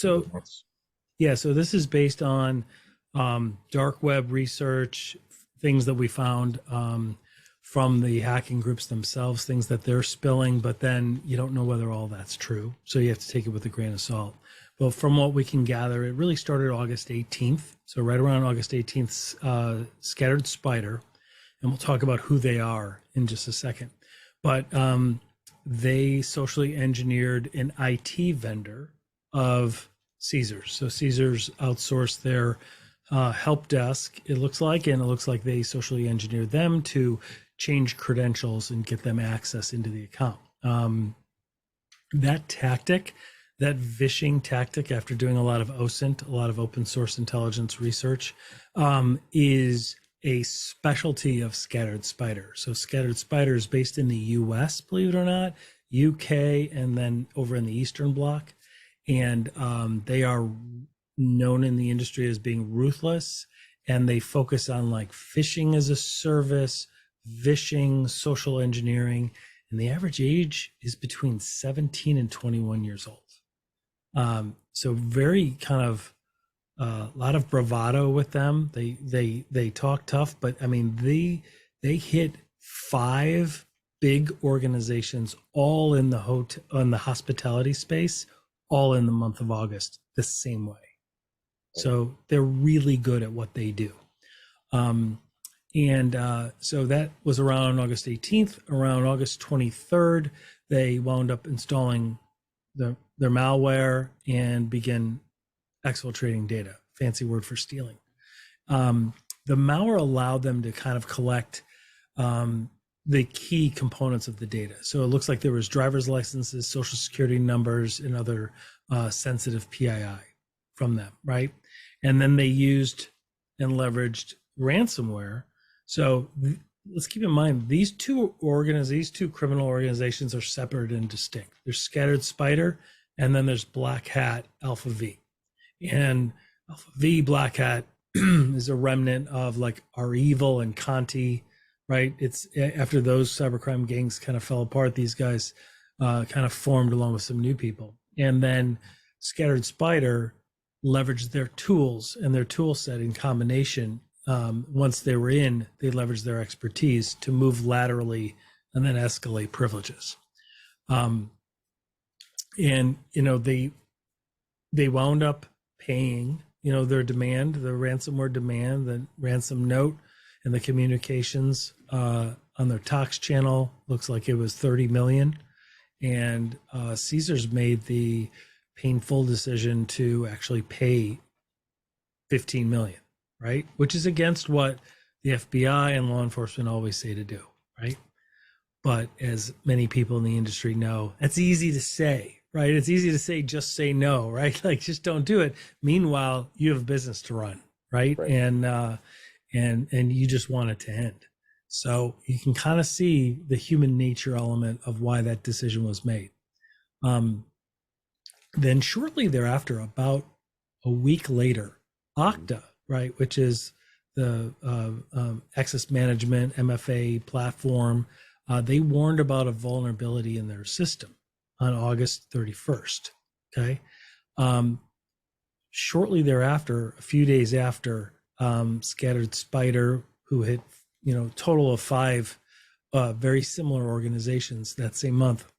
So That's yeah, so this is based on dark web research, things that we found from the hacking groups themselves, things that they're spilling, but then you don't know whether all that's true. So you have to take it with a grain of salt. But from what we can gather, it really started August 18th. So right around August 18th, Scattered Spider, and we'll talk about who they are in just a second. But they socially engineered an IT vendor of Caesars. So Caesars outsourced their help desk, it looks like, and it looks like they socially engineered them to change credentials and get them access into the account. That tactic, that vishing tactic, after doing a lot of OSINT, a lot of open source intelligence research, is a specialty of Scattered Spider. So Scattered Spider is based in the US, believe it or not, UK, and then over in the Eastern Bloc. And they are known in the industry as being ruthless, and they focus on like phishing as a service, vishing, social engineering, and the average age is between 17 and 21 years old. So very kind of a lot of bravado with them. They talk tough, but I mean they hit 5 big organizations all in the hospitality space, all in the month of August the same way. So they're really good at what they do. So that was around August 18th. Around August 23rd, they wound up installing their malware and began exfiltrating data, fancy word for stealing. The malware allowed them to kind of collect the key components of the data. So it looks like there was driver's licenses, social security numbers, and other sensitive PII from them, right? And then they used and leveraged ransomware. So let's keep in mind, these two criminal organizations are separate and distinct. There's Scattered Spider, and then there's Black Hat Alpha V. And Alpha V, Black Hat, is a remnant of like our Evil and Conti, right? It's after those cybercrime gangs kind of fell apart, these guys kind of formed along with some new people. And then Scattered Spider leveraged their tools and their tool set in combination. Once they were in, they leveraged their expertise to move laterally and then escalate privileges. And they wound up paying their demand, the ransomware demand, the ransom note, and the communications on their Tox channel. Looks like it was 30 million. And Caesars made the painful decision to actually pay 15 million, right? Which is against what the FBI and law enforcement always say to do, right? But as many people in the industry know, that's easy to say, right? It's easy to say, just say no, right? Like, just don't do it. Meanwhile, you have a business to run, right? And you just want it to end. So you can kind of see the human nature element of why that decision was made. Then shortly thereafter, about a week later, Okta, right, which is the access management MFA platform, they warned about a vulnerability in their system on August 31st. Okay. Shortly thereafter, a few days after, Scattered Spider, who hit, total of 5 very similar organizations that same month,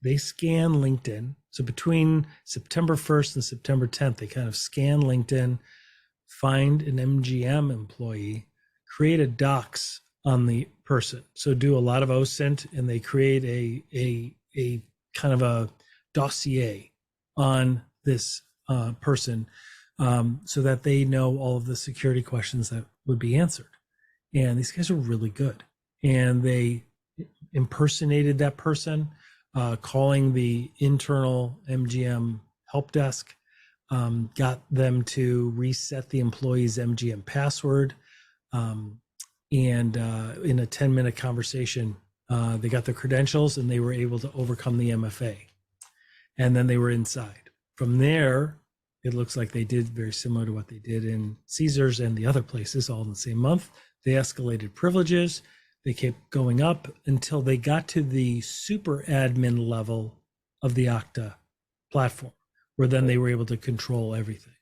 they scan LinkedIn. So between September 1st and September 10th, they kind of scan LinkedIn, find an MGM employee, create a docs on the person. So do a lot of OSINT, and they create a kind of a dossier on this person, so that they know all of the security questions that would be answered. And these guys are really good. And they impersonated that person, calling the internal MGM help desk, got them to reset the employee's MGM password. And in a 10-minute conversation, they got their credentials and they were able to overcome the MFA. And then they were inside. From there, it looks like they did very similar to what they did in Caesars and the other places, all in the same month. They escalated privileges. They kept going up until they got to the super admin level of the Okta platform, where then they were able to control everything.